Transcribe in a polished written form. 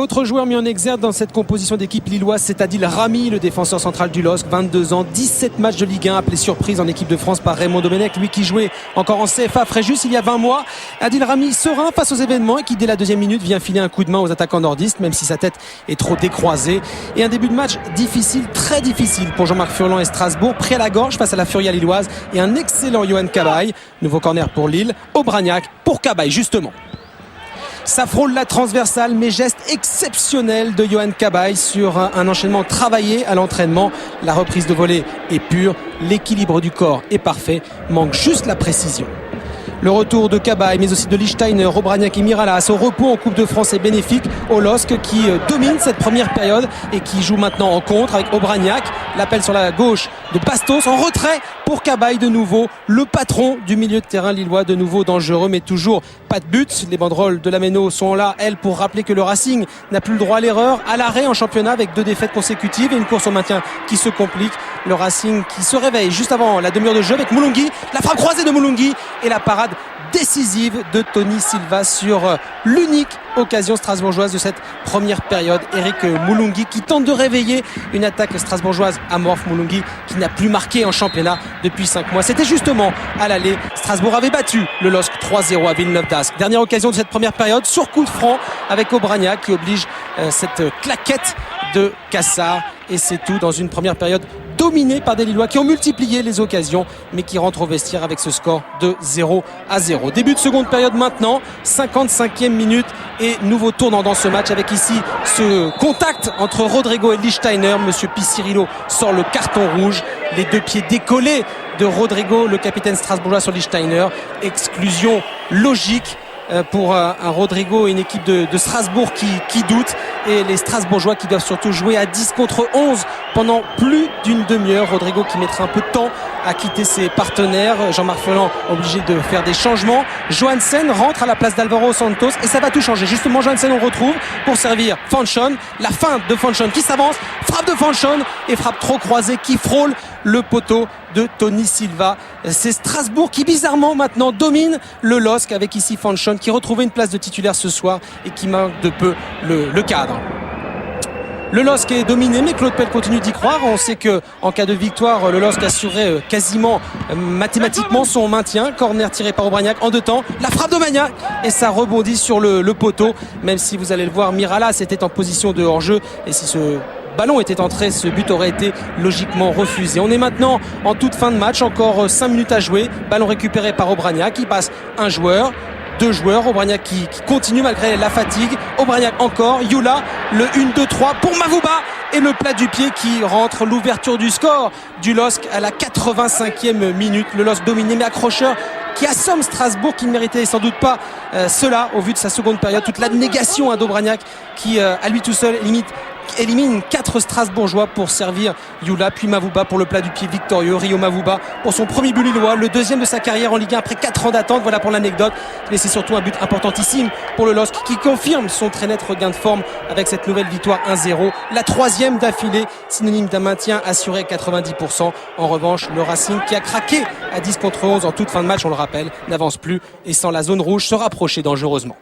Autre joueur mis en exergue dans cette composition d'équipe lilloise, c'est Adil Rami, le défenseur central du LOSC, 22 ans, 17 matchs de Ligue 1, appelé surprise en équipe de France par Raymond Domenech, lui qui jouait encore en CFA Fréjus il y a 20 mois. Adil Rami serein face aux événements et qui dès la deuxième minute vient filer un coup de main aux attaquants nordistes, même si sa tête est trop décroisée. Et un début de match difficile, très difficile pour Jean-Marc Furlan et Strasbourg, pris à la gorge face à la Furia lilloise et un excellent Yohan Cabaye. Nouveau corner pour Lille, Aubragnac pour Cabaye justement. Ça frôle la transversale, mais geste exceptionnel de Yohan Cabaye sur un enchaînement travaillé à l'entraînement. La reprise de volée est pure, l'équilibre du corps est parfait, manque juste la précision. Le retour de Cabaye, mais aussi de Lichtsteiner, Aubragnac et Miralas au repos en Coupe de France est bénéfique au LOSC qui domine cette première période et qui joue maintenant en contre avec Aubragnac. L'appel sur la gauche de Bastos en retrait pour Cabaye de nouveau. Le patron du milieu de terrain lillois de nouveau dangereux, mais toujours pas de but. Les banderoles de la Méno sont là, elles, pour rappeler que le Racing n'a plus le droit à l'erreur. À l'arrêt en championnat avec 2 défaites consécutives et une course au maintien qui se complique. Le Racing qui se réveille juste avant la demi-heure de jeu avec Moulungui. La frappe croisée de Moulungui et la parade décisive de Tony Silva sur l'unique occasion strasbourgeoise de cette première période. Eric Moulungui qui tente de réveiller une attaque strasbourgeoise amorphe. Moulungui qui n'a plus marqué en championnat depuis 5 mois. C'était justement à l'aller. Strasbourg avait battu le LOSC 3-0 à Villeneuve d'Ascq. Dernière occasion de cette première période sur coup de franc avec Aubragnac qui oblige cette claquette de Cassard. Et c'est tout dans une première période dominé par des Lillois qui ont multiplié les occasions mais qui rentrent au vestiaire avec ce score de 0-0. Début de seconde période maintenant, 55e minute et nouveau tournant dans ce match avec ici ce contact entre Rodrigo et Lichtsteiner. Monsieur Picirillo sort le carton rouge, les 2 pieds décollés de Rodrigo, le capitaine strasbourgeois sur Lichtsteiner. Exclusion logique pour un Rodrigo et une équipe de Strasbourg qui doute, et les Strasbourgeois qui doivent surtout jouer à 10 contre 11 pendant plus d'une demi-heure. Rodrigo qui mettra un peu de temps à quitter ses partenaires. Jean-Marc Furlan obligé de faire des changements. Johansen rentre à la place d'Alvaro Santos et ça va tout changer. Justement, Johansen on retrouve pour servir Fanchon. La feinte de Fanchon qui s'avance, frappe de Fanchon et frappe trop croisée qui frôle le poteau de Tony Silva. C'est Strasbourg qui bizarrement maintenant domine le LOSC avec ici Fanchon qui retrouvait une place de titulaire ce soir et qui manque de peu le cadre. Le LOSC est dominé, mais Claude Pell continue d'y croire. On sait qu'en cas de victoire, le LOSC assurerait quasiment mathématiquement son maintien. Corner tiré par Aubragnac en 2 temps. La frappe d'Aubragnac et ça rebondit sur le poteau. Même si vous allez le voir, Miralas était en position de hors-jeu. Et si ce ballon était entré, ce but aurait été logiquement refusé. On est maintenant en toute fin de match. Encore 5 minutes à jouer. Ballon récupéré par Aubragnac. Il passe un joueur. 2 joueurs, Aubragnac qui continue malgré la fatigue, Aubragnac encore, Youla, le 1-2-3 pour Mavouba et le plat du pied qui rentre, l'ouverture du score du LOSC à la 85e minute. Le LOSC dominé mais accrocheur qui assomme Strasbourg qui ne méritait sans doute pas cela au vu de sa seconde période. Toute l'abnégation d'Aubragnac qui à lui tout seul élimine 4 Strasbourgeois pour servir Youla, puis Mavouba pour le plat du pied victorieux. Rio Mavouba pour son premier but lillois, le 2e de sa carrière en Ligue 1 après 4 ans d'attente. Voilà pour l'anecdote. Mais c'est surtout un but importantissime pour le LOSC qui confirme son très net regain de forme avec cette nouvelle victoire 1-0. La 3e d'affilée, synonyme d'un maintien assuré 90%. En revanche, le Racing qui a craqué à 10 contre 11 en toute fin de match, on le rappelle, n'avance plus et sans la zone rouge se rapprocher dangereusement.